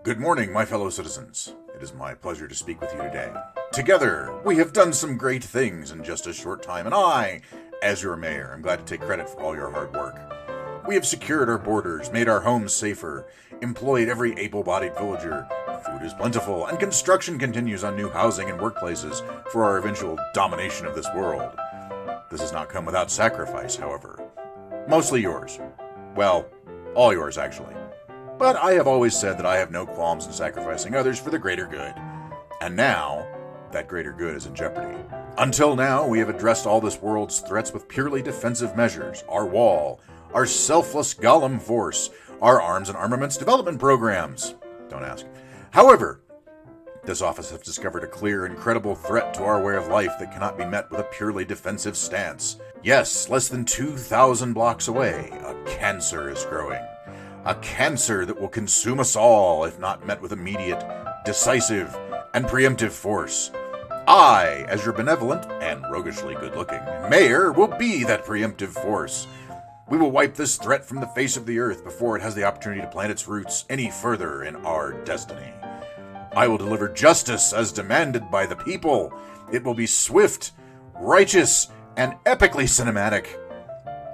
Good morning, my fellow citizens. It is my pleasure to speak with you today. Together, we have done some great things in just a short time, and I, as your mayor, am glad to take credit for all your hard work. We have secured our borders, made our homes safer, employed every able-bodied villager, food is plentiful, and construction continues on new housing and workplaces for our eventual domination of this world. This has not come without sacrifice, however. Mostly yours. Well, all yours, actually. But I have always said that I have no qualms in sacrificing others for the greater good. And now, that greater good is in jeopardy. Until now, we have addressed all this world's threats with purely defensive measures. Our wall, our selfless golem force, our arms and armaments development programs. Don't ask. However, this office has discovered a clear and credible threat to our way of life that cannot be met with a purely defensive stance. Yes, less than 2,000 blocks away, a cancer is growing. A cancer that will consume us all if not met with immediate, decisive, and preemptive force. I, as your benevolent and roguishly good-looking mayor, will be that preemptive force. We will wipe this threat from the face of the earth before it has the opportunity to plant its roots any further in our destiny. I will deliver justice as demanded by the people. It will be swift, righteous, and epically cinematic.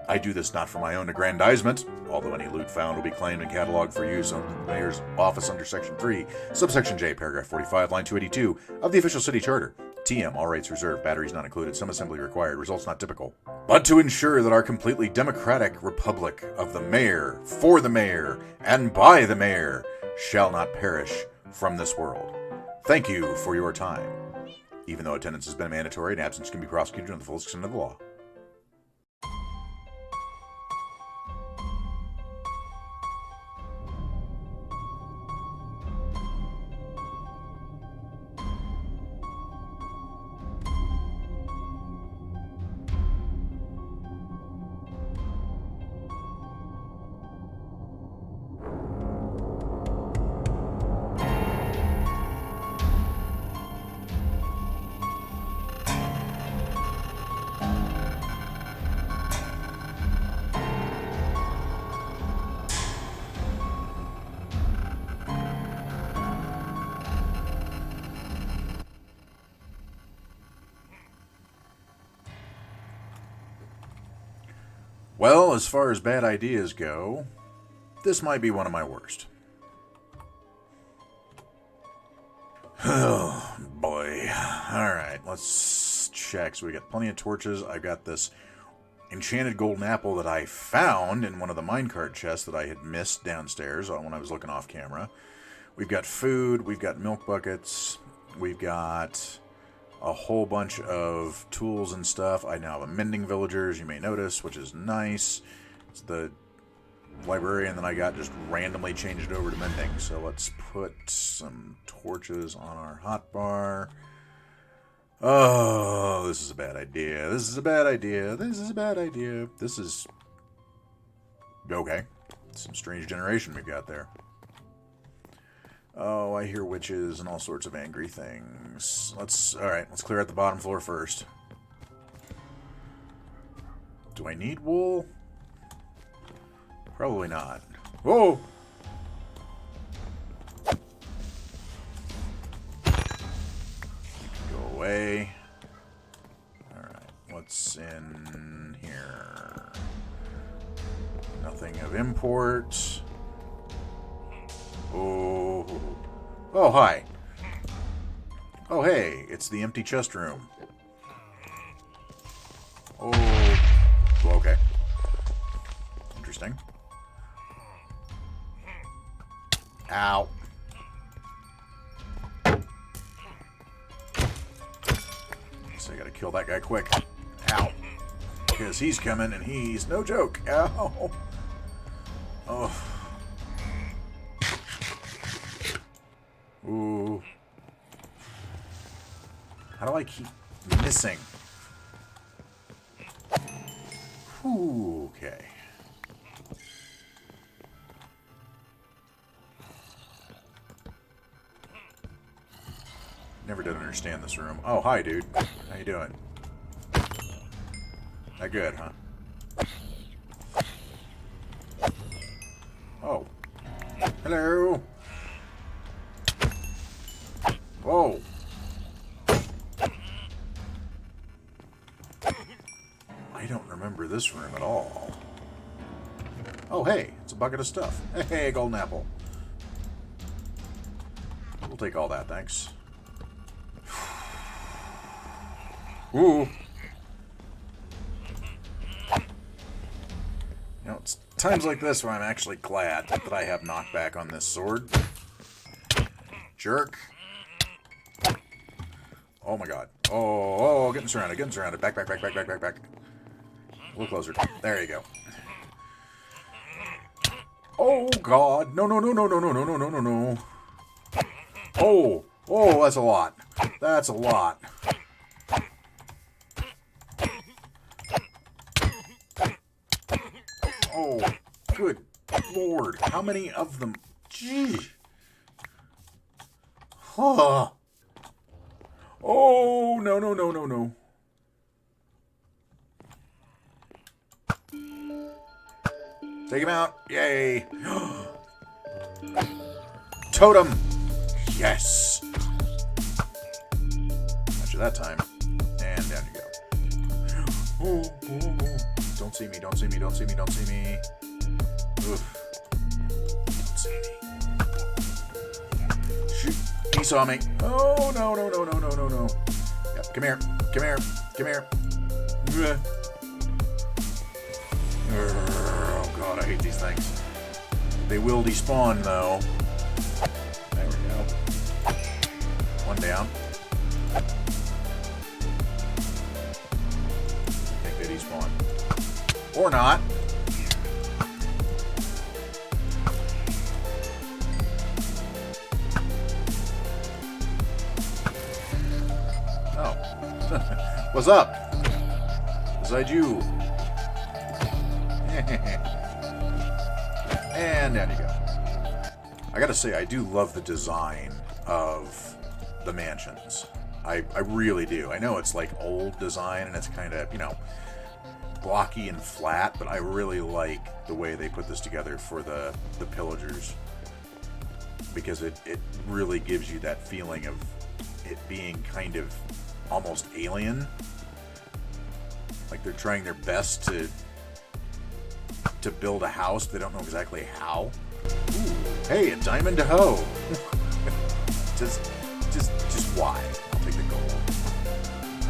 I do this not for my own aggrandizement, although any loot found will be claimed and cataloged for use on the mayor's office under Section 3, subsection J, paragraph 45, line 282 of the official city charter. TM, all rights reserved, batteries not included, some assembly required, results not typical. But to ensure that our completely democratic republic of the mayor, for the mayor, and by the mayor shall not perish from this world. Thank you for your time. Even though attendance has been mandatory and absence can be prosecuted under the full extent of the law. Well, as far as bad ideas go, this might be one of my worst. Oh, boy. Alright, let's check. So we got plenty of torches. I got this enchanted golden apple that I found in one of the minecart chests that I had missed downstairs when I was looking off camera. We've got food. We've got milk buckets. We've got a whole bunch of tools and stuff. I now have a mending villager, as you may notice, which is nice. It's the librarian that I got just randomly changed it over to mending. So let's put some torches on our hotbar. Oh, this is a bad idea. This is a bad idea. This is a bad idea. This is... okay. Some strange generation we've got there. Oh, I hear witches and all sorts of angry things. Alright, let's clear out the bottom floor first. Do I need wool? Probably not. Whoa! Go away. Alright, what's in here? Nothing of import. Oh. Oh, hi. Oh, hey, it's the empty chest room. Oh. Well, okay. Interesting. Ow. So I gotta kill that guy quick. Ow. Because he's coming and he's no joke. Ow. Oh. Ooh. How do I keep missing? Ooh, okay. Never did understand this room. Oh, hi, dude. How you doing? Not good, huh? Oh. Hello. Whoa. I don't remember this room at all. Oh, hey. It's a bucket of stuff. Hey, golden apple. We'll take all that, thanks. Ooh. You know, it's times like this where I'm actually glad that I have knockback on this sword. Jerk. Oh my god. Oh, getting surrounded, getting surrounded. Back. A little closer. There you go. Oh god. No. Oh, that's a lot. That's a lot. Oh, good lord. How many of them? Gee. Huh. Oh, no. Take him out. Yay. Totem. Yes. After that time. And down you go. Oh. Don't see me. Oof. Don't see me. Shoot. He saw me. Oh, no. Yep. Come here. Oh, God, I hate these things. They will despawn, though. There we go. One down. I think they despawn. Or not. Oh. What's up? Beside you. And down you go. I gotta say, I do love the design of the mansions. I really do. I know it's like old design and it's kind of, blocky and flat, but I really like the way they put this together for the pillagers. Because it really gives you that feeling of it being kind of almost alien. Like they're trying their best to build a house. They don't know exactly how. Ooh, hey, a diamond to hoe. just why? I'll take the gold.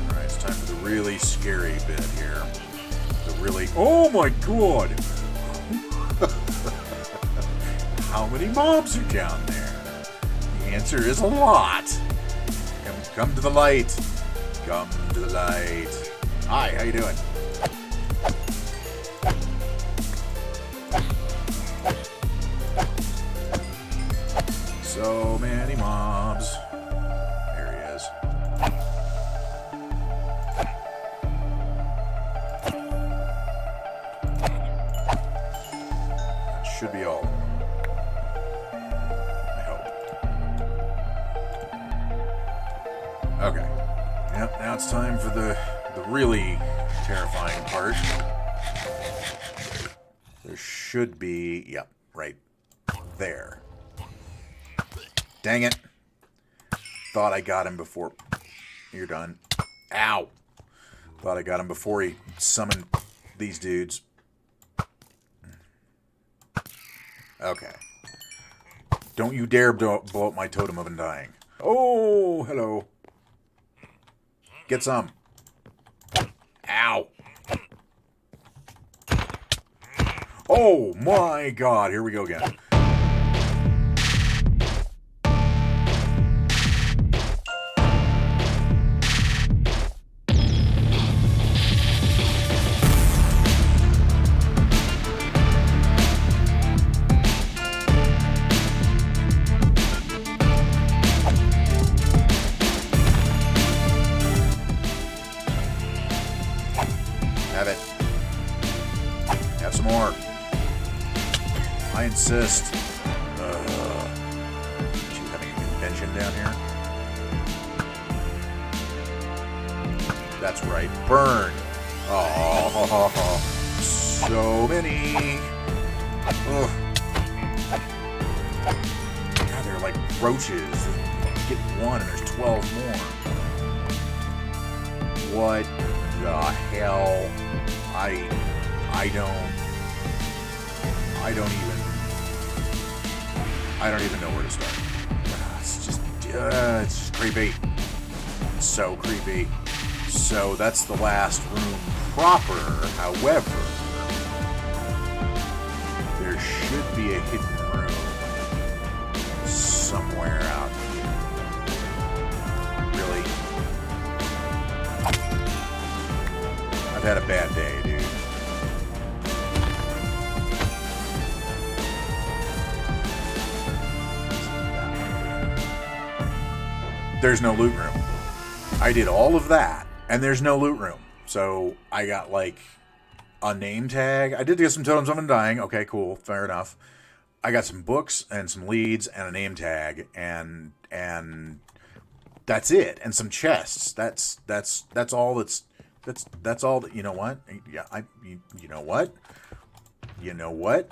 All right, it's time for the really scary bit here. Oh my god! How many mobs are down there? The answer is a lot. Come to the light. Come to the light. Hi, how you doing? So many mobs. There he is. That should be all. I hope. Okay. Yep, now it's time for the really terrifying part. There should be... Yep, right there. Dang it. Thought I got him before... You're done. Ow! Thought I got him before he summoned these dudes. Okay. Don't you dare blow up my totem of undying. Oh, hello. Get some. Ow! Oh my god, here we go again. Have it. Have some more. I insist. You having a convention down here? That's right. Burn. Oh, so many. Ugh. God, they're like roaches. You get one and there's 12 more. What the hell? I don't even know where to start. It's just creepy. It's so creepy. So that's the last room proper. However, there should be a hidden room somewhere out here. Really? I've had a bad day, dude. There's no loot room. I did all of that, and there's no loot room. So I got like a name tag. I did get some totems of undying. Okay, cool, fair enough. I got some books and some leads and a name tag, and that's it. And some chests. That's all. That's all. That, you know what? Yeah, you know what? You know what?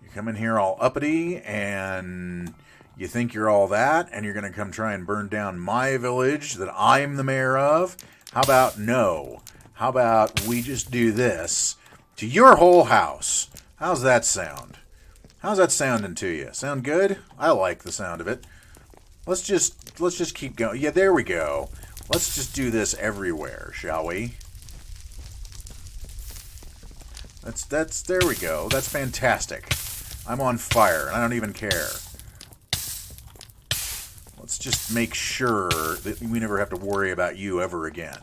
You come in here all uppity and you think you're all that, and you're going to come try and burn down my village that I'm the mayor of? How about no? How about we just do this to your whole house? How's that sound? How's that sounding to you? Sound good? I like the sound of it. Let's just keep going. Yeah, there we go. Let's just do this everywhere, shall we? There we go. That's fantastic. I'm on fire, and I don't even care. Let's just make sure that we never have to worry about you ever again.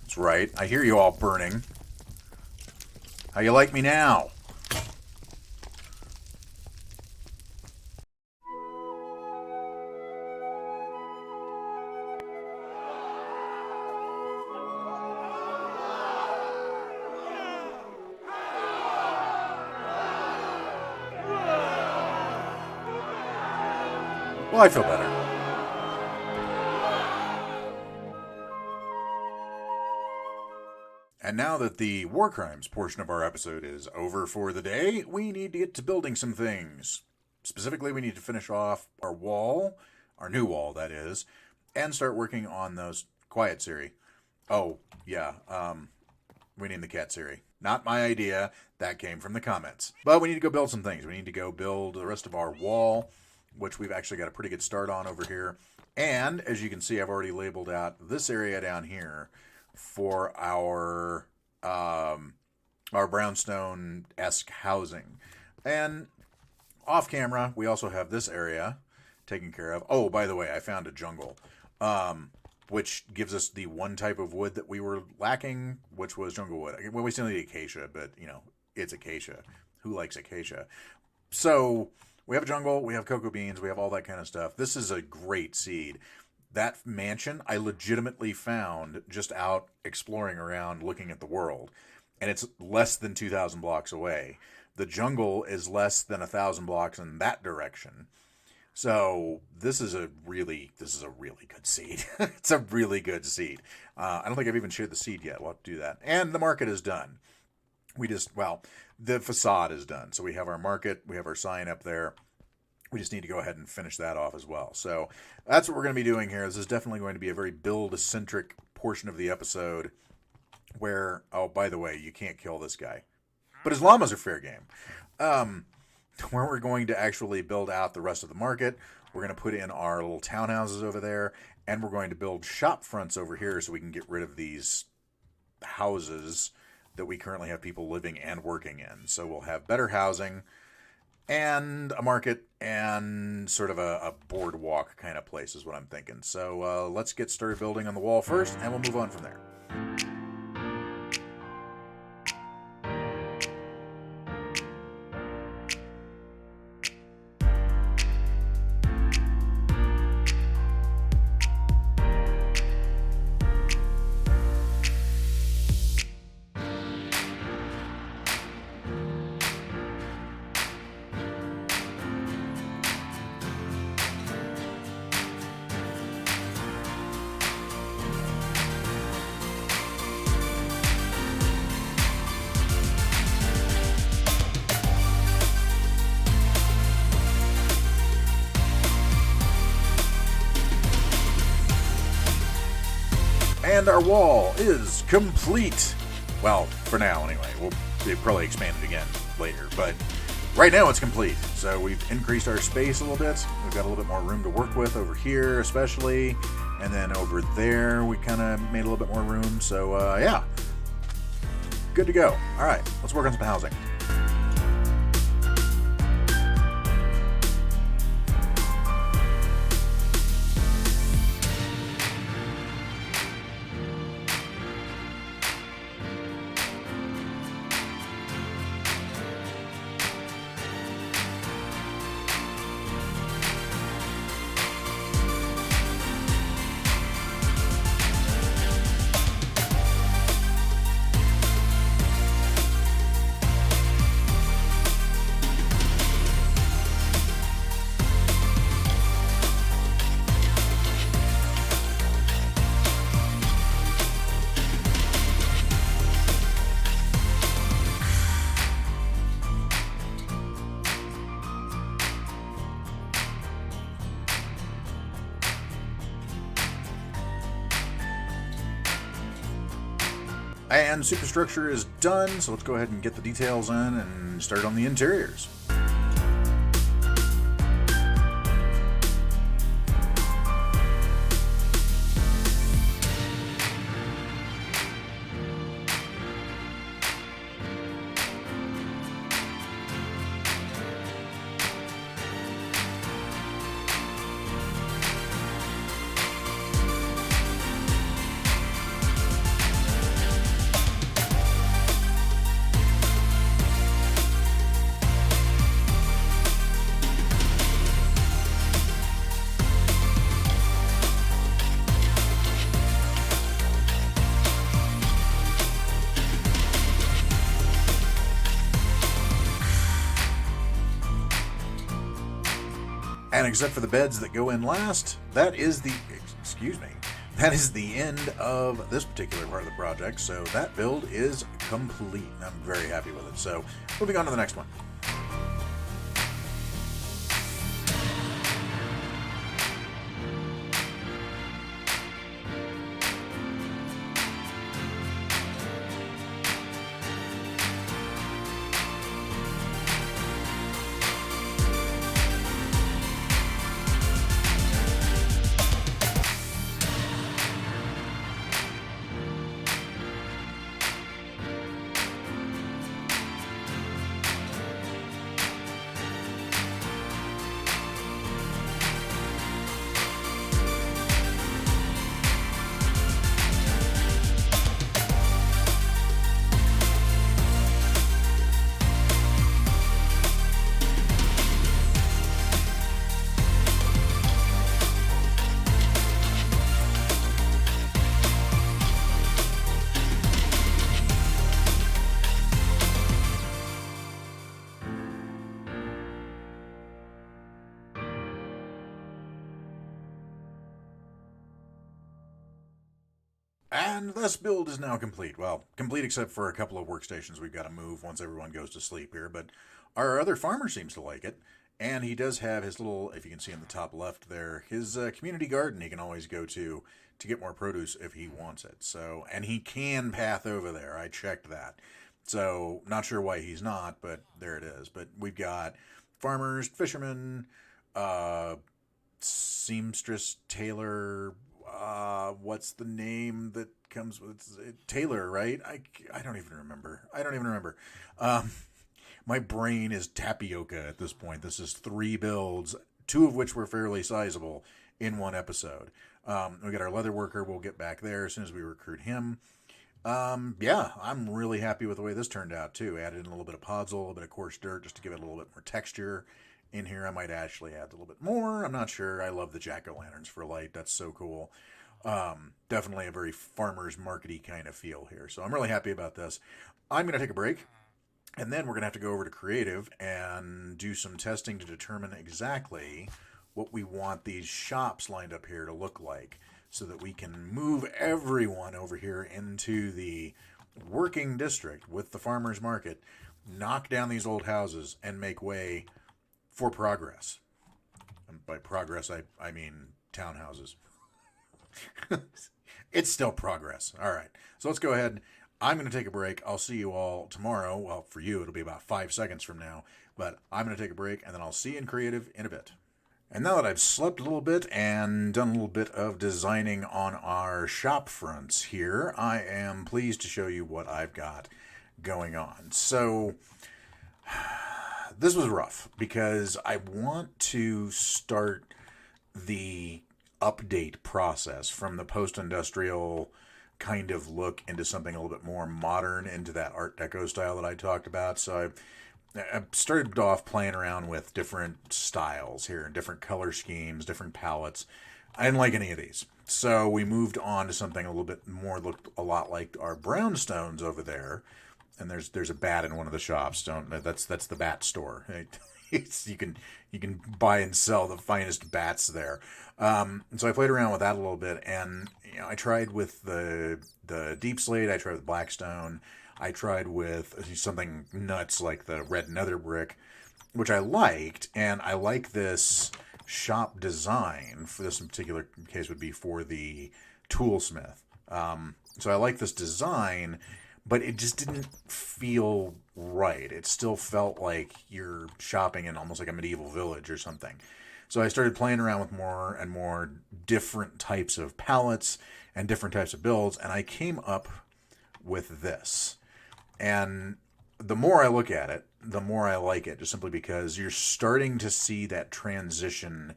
That's right. I hear you all burning. How you like me now? Well, I feel better. And now that the war crimes portion of our episode is over for the day, we need to get to building some things. Specifically, we need to finish off our wall, our new wall, that is, and start working on those quiet Siri. Oh, yeah, we need the cat Siri. Not my idea. That came from the comments. But we need to go build some things. We need to go build the rest of our wall, which we've actually got a pretty good start on over here. And as you can see, I've already labeled out this area down here for our brownstone-esque housing. And off camera, we also have this area taken care of. Oh, by the way, I found a jungle, which gives us the one type of wood that we were lacking, which was jungle wood. Well, we still need acacia, but, you know, it's acacia. Who likes acacia? So we have a jungle, we have cocoa beans, we have all that kind of stuff. This is a great seed. That mansion I legitimately found just out exploring around looking at the world. And it's less than 2,000 blocks away. The jungle is less than 1,000 blocks in that direction. So this is a really good seed. It's a really good seed. I don't think I've even shared the seed yet. We'll have to do that. And the market is done. The facade is done. So we have our market, we have our sign up there. We just need to go ahead and finish that off as well. So that's what we're going to be doing here. This is definitely going to be a very build-centric portion of the episode where, oh, by the way, you can't kill this guy. But his llamas are fair game. Where we're going to actually build out the rest of the market. We're going to put in our little townhouses over there. And we're going to build shop fronts over here so we can get rid of these houses that we currently have people living and working in. So we'll have better housing and a market and sort of a boardwalk kind of place is what I'm thinking. So let's get started building on the wall first, and we'll move on from there. And our wall is complete. Well, for now anyway. We'll probably expand it again later, but right now it's complete. So we've increased our space a little bit. We've got a little bit more room to work with over here especially. And then over there we kind of made a little bit more room. So yeah, good to go. All right, let's work on some housing. And superstructure is done, so let's go ahead and get the details in and start on the interiors. And except for the beds that go in last, that is the end of this particular part of the project. So that build is complete. I'm very happy with it. So moving on to the next one. And this build is now complete. Well, complete except for a couple of workstations we've got to move once everyone goes to sleep here. But our other farmer seems to like it. And he does have his little, if you can see in the top left there, his community garden he can always go to get more produce if he wants it. So, and he can path over there. I checked that. So, not sure why he's not, but there it is. But we've got farmers, fishermen, seamstress, tailor, what's the name that comes with Taylor, right? I don't even remember. My brain is tapioca at this point. This is 3 builds, 2 of which were fairly sizable in one episode. We got our leather worker. We'll get back there as soon as we recruit him. Yeah, I'm really happy with the way this turned out too. Added in a little bit of podzol, a little bit of coarse dirt just to give it a little bit more texture. In here, I might actually add a little bit more. I'm not sure. I love the jack-o'-lanterns for light. That's so cool. Definitely a very farmer's markety kind of feel here. So I'm really happy about this. I'm going to take a break, and then we're going to have to go over to Creative and do some testing to determine exactly what we want these shops lined up here to look like so that we can move everyone over here into the working district with the farmer's market, knock down these old houses, and make way for progress. And by progress, I mean townhouses. It's still progress. All right. So let's go ahead. I'm going to take a break. I'll see you all tomorrow. Well, for you, it'll be about 5 seconds from now. But I'm going to take a break, and then I'll see you in creative in a bit. And now that I've slept a little bit and done a little bit of designing on our shop fronts here, I am pleased to show you what I've got going on. So this was rough because I want to start the update process from the post-industrial kind of look into something a little bit more modern, into that Art Deco style that I talked about. So I started off playing around with different styles here, different color schemes, different palettes. I didn't like any of these. So we moved on to something a little bit more, looked a lot like our brownstones over there. And there's a bat in one of the shops. That's the bat store. You can buy and sell the finest bats there. So I played around with that a little bit, and I tried with the deep slate. I tried with blackstone. I tried with something nuts like the red nether brick, which I liked, and I like this shop design. For this in particular case, would be for the toolsmith. So I like this design, but it just didn't feel right. It still felt like you're shopping in almost like a medieval village or something. So I started playing around with more and more different types of palettes and different types of builds, and I came up with this. And the more I look at it, the more I like it, just simply because you're starting to see that transition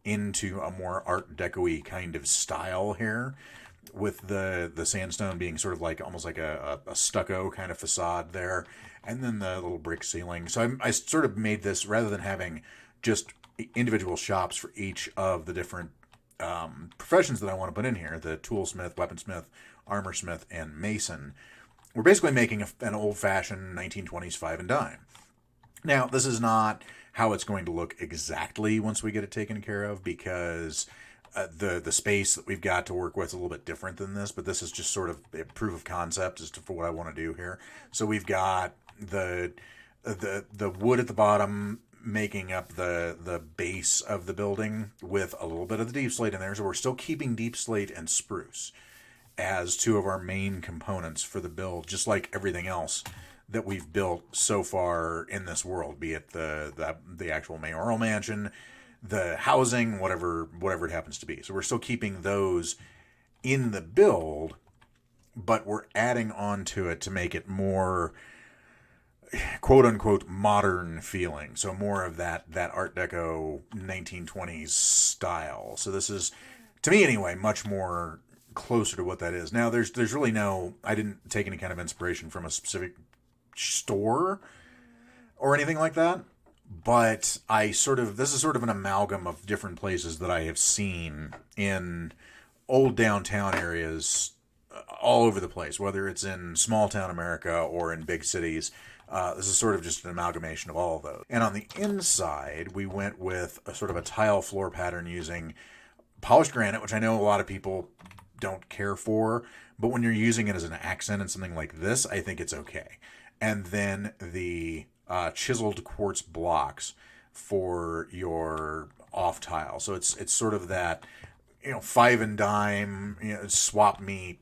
into a more Art Deco-y kind of style here, with the sandstone being sort of like almost like a stucco kind of facade there, and then the little brick ceiling. So I sort of made this, rather than having just individual shops for each of the different professions that I want to put in here, the toolsmith, weaponsmith, armorsmith, and mason, we're basically making an old-fashioned 1920s five and dime. Now, this is not how it's going to look exactly once we get it taken care of, because the space that we've got to work with is a little bit different than this, but this is just sort of a proof of concept as to for what I want to do here. So we've got the wood at the bottom making up the base of the building, with a little bit of the deep slate in there. So we're still keeping deep slate and spruce as two of our main components for the build, just like everything else that we've built so far in this world, be it the actual mayoral mansion, the housing, whatever it happens to be. So we're still keeping those in the build, but we're adding on to it to make it more quote unquote modern feeling. So more of that Art Deco 1920s style. So this is, to me anyway, much more closer to what that is. Now there's really I didn't take any kind of inspiration from a specific store or anything like that, but this is sort of an amalgam of different places that I have seen in old downtown areas all over the place, whether it's in small town America or in big cities. This is sort of just an amalgamation of all of those. And on the inside, we went with a sort of a tile floor pattern using polished granite, which I know a lot of people don't care for, but when you're using it as an accent in something like this, I think it's okay. And then the chiseled quartz blocks for your off tile. So it's sort of that, five and dime, swap meet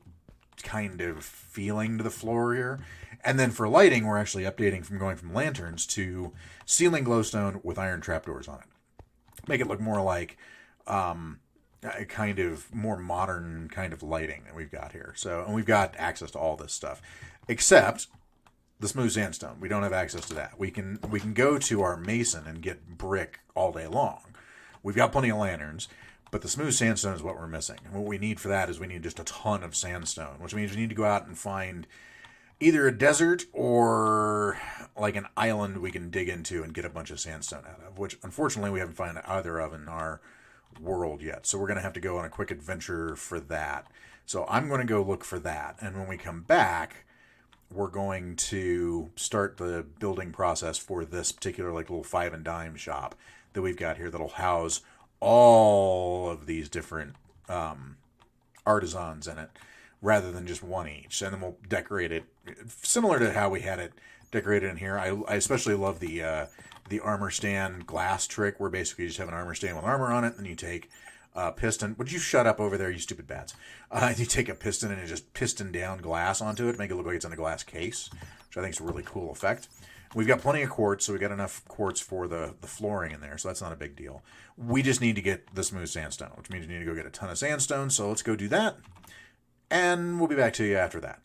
kind of feeling to the floor here. And then for lighting, we're actually updating from going from lanterns to ceiling glowstone with iron trapdoors on it. Make it look more like a kind of more modern kind of lighting that we've got here. So, and we've got access to all this stuff, except the smooth sandstone. We don't have access to that. We can go to our mason and get brick all day long. We've got plenty of lanterns, but the smooth sandstone is what we're missing. And what we need for that is we need just a ton of sandstone, which means we need to go out and find either a desert or like an island we can dig into and get a bunch of sandstone out of, which unfortunately we haven't found either of in our world yet. So we're going to have to go on a quick adventure for that. So I'm going to go look for that. And when we come back, we're going to start the building process for this particular like little five and dime shop that we've got here that'll house all of these different artisans in it, rather than just one each. And then we'll decorate it similar to how we had it decorated in here. I especially love the armor stand glass trick, where basically you just have an armor stand with armor on it, and you take piston. Would you shut up over there, you stupid bats? You take a piston and you just piston down glass onto it to make it look like it's in a glass case, which I think is a really cool effect. We've got plenty of quartz, so we got enough quartz for the flooring in there, so that's not a big deal. We just need to get the smooth sandstone, which means we need to go get a ton of sandstone, so let's go do that, and we'll be back to you after that.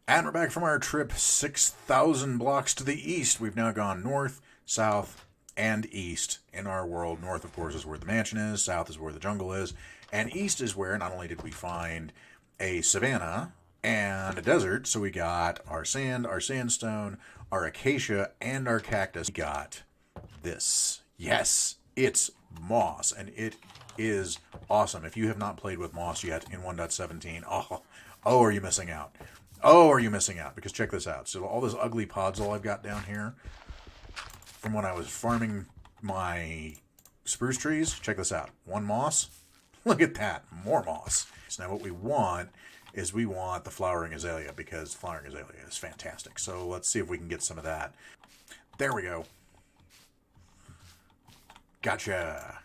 And we're back from our trip 6,000 blocks to the east. We've now gone north, south, and east in our world. North, of course, is where the mansion is. South is where the jungle is. And east is where not only did we find a savanna and a desert, so we got our sand, our sandstone, our acacia, and our cactus. We got this. Yes, it's moss, and it is awesome. If you have not played with moss yet in 1.17, are you missing out? Oh, are you missing out? Because check this out. So all this ugly podzol I've got down here from when I was farming my spruce trees, check this out. One moss. Look at that. More moss. So now what we want is we want the flowering azalea, because flowering azalea is fantastic. So let's see if we can get some of that. There we go. Gotcha.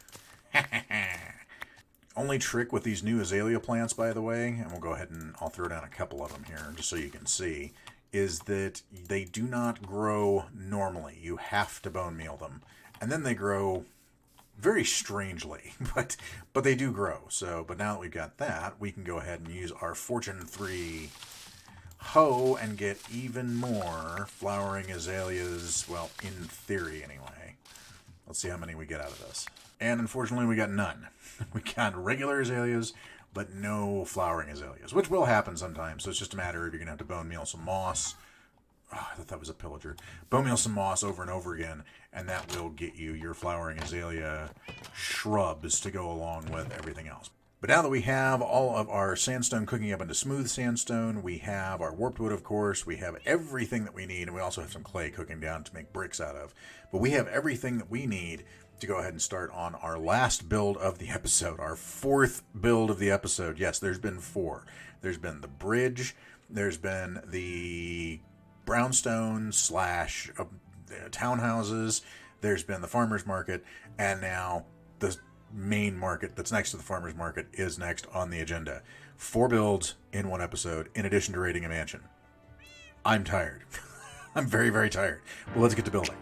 Only trick with these new azalea plants, by the way, and we'll go ahead and I'll throw down a couple of them here just so you can see, is that they do not grow normally. You have to bone meal them. And then they grow very strangely, but they do grow. So, but now that we've got that, we can go ahead and use our Fortune 3 hoe and get even more flowering azaleas, well, in theory anyway. Let's see how many we get out of this. And unfortunately, we got none. We got regular azaleas, but no flowering azaleas, which will happen sometimes. So it's just a matter of you're going to have to bone meal some moss. Oh, I thought that was a pillager. Bone meal some moss over and over again, and that will get you your flowering azalea shrubs to go along with everything else. But now that we have all of our sandstone cooking up into smooth sandstone, we have our warped wood, of course, we have everything that we need, and we also have some clay cooking down to make bricks out of. But we have everything that we need to go ahead and start on our last build of the episode, our fourth build of the episode. Yes, there's been 4. There's been the bridge, there's been the brownstone / townhouses, there's been the farmer's market, and now the main market that's next to the farmer's market is next on the agenda. 4 builds in 1 episode, in addition to raiding a mansion. I'm tired. I'm very, very tired. Well, let's get to building.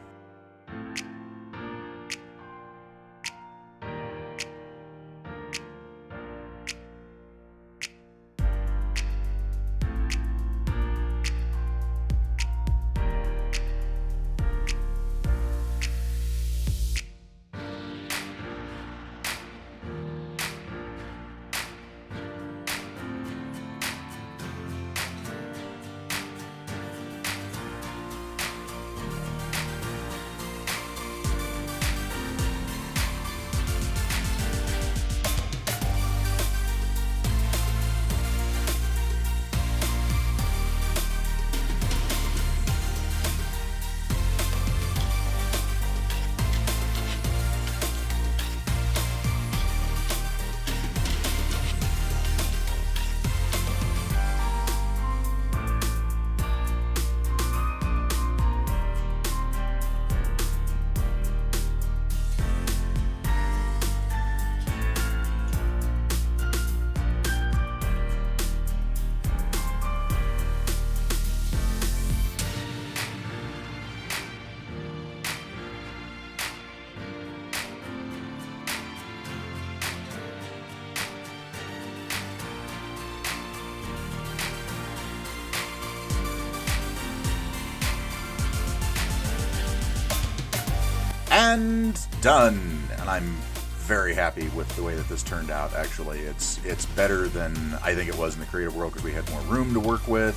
And done. And I'm very happy with the way that this turned out. Actually, it's better than I think it was in the creative world, because we had more room to work with,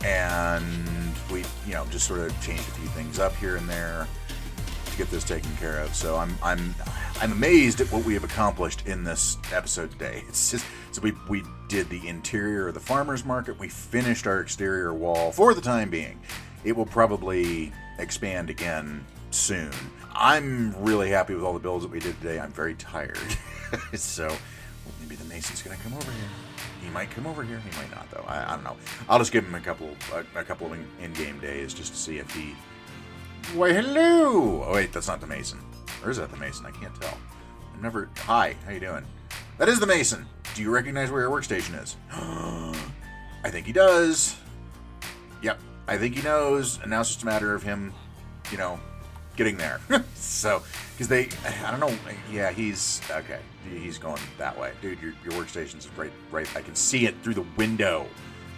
and we just sort of changed a few things up here and there to get this taken care of. So I'm amazed at what we have accomplished in this episode today. It's just, so we did the interior of the farmer's market. We finished our exterior wall for the time being. It will probably expand again soon. I'm really happy with all the builds that we did today. I'm very tired. So maybe the Mason's gonna come over here. He might come over here. He might not, though. I don't know. I'll just give him a couple of in-game days just to see if he... Why, hello! Oh, wait, that's not the Mason. Or is that the Mason? I can't tell. Hi, how you doing? That is the Mason. Do you recognize where your workstation is? I think he does. Yep, I think he knows, and now it's just a matter of him, getting there. So, because I don't know, yeah, he's, okay, he's going that way. Dude, your workstation's right, I can see it through the window.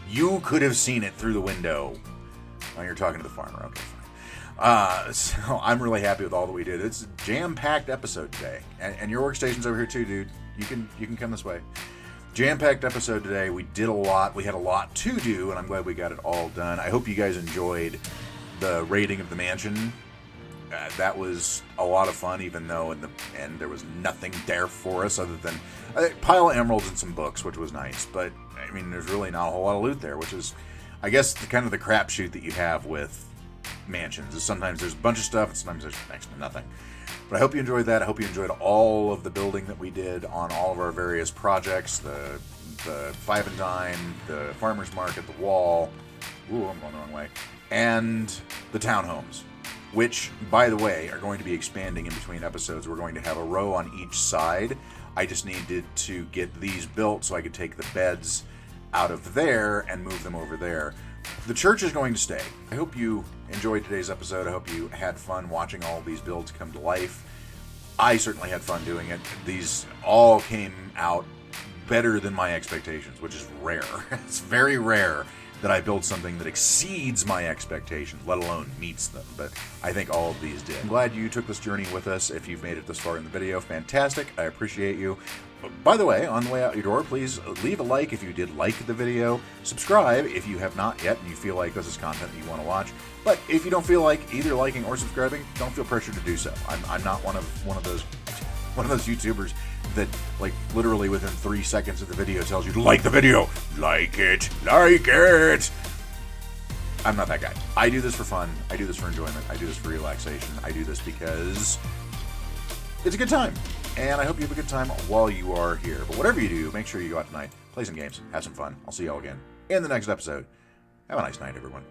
You could have seen it through the window. Oh, you're talking to the farmer, okay, fine. So I'm really happy with all that we did. It's a jam-packed episode today, and your workstation's over here too, dude. You can come this way. Jam-packed episode today. We did a lot. We had a lot to do, and I'm glad we got it all done. I hope you guys enjoyed the raiding of the mansion. That was a lot of fun, even though in the end there was nothing there for us other than a pile of emeralds and some books, which was nice. But I mean, there's really not a whole lot of loot there, which is, I guess, kind of the crapshoot that you have with mansions. Is sometimes there's a bunch of stuff, and sometimes there's next to nothing. But I hope you enjoyed that. I hope you enjoyed all of the building that we did on all of our various projects, the Five and Dime, the Farmer's Market, the Wall, ooh, I'm going the wrong way, and the townhomes, which, by the way, are going to be expanding in between episodes. We're going to have a row on each side. I just needed to get these built so I could take the beds out of there and move them over there. The church is going to stay. I hope you enjoyed today's episode. I hope you had fun watching all of these builds come to life. I certainly had fun doing it. These all came out better than my expectations, which is rare. It's very rare that I build something that exceeds my expectations, let alone meets them. But I think all of these did. I'm glad you took this journey with us. If you've made it this far in the video, fantastic. I appreciate you. By the way, on the way out your door, please leave a like if you did like the video. Subscribe if you have not yet and you feel like this is content that you want to watch. But if you don't feel like either liking or subscribing, don't feel pressured to do so. I'm not one of those YouTubers that, like, literally within 3 seconds of the video tells you to like the video. Like it. I'm not that guy. I do this for fun. I do this for enjoyment. I do this for relaxation. I do this because it's a good time. And I hope you have a good time while you are here. But whatever you do, make sure you go out tonight, play some games, have some fun. I'll see you all again in the next episode. Have a nice night, everyone.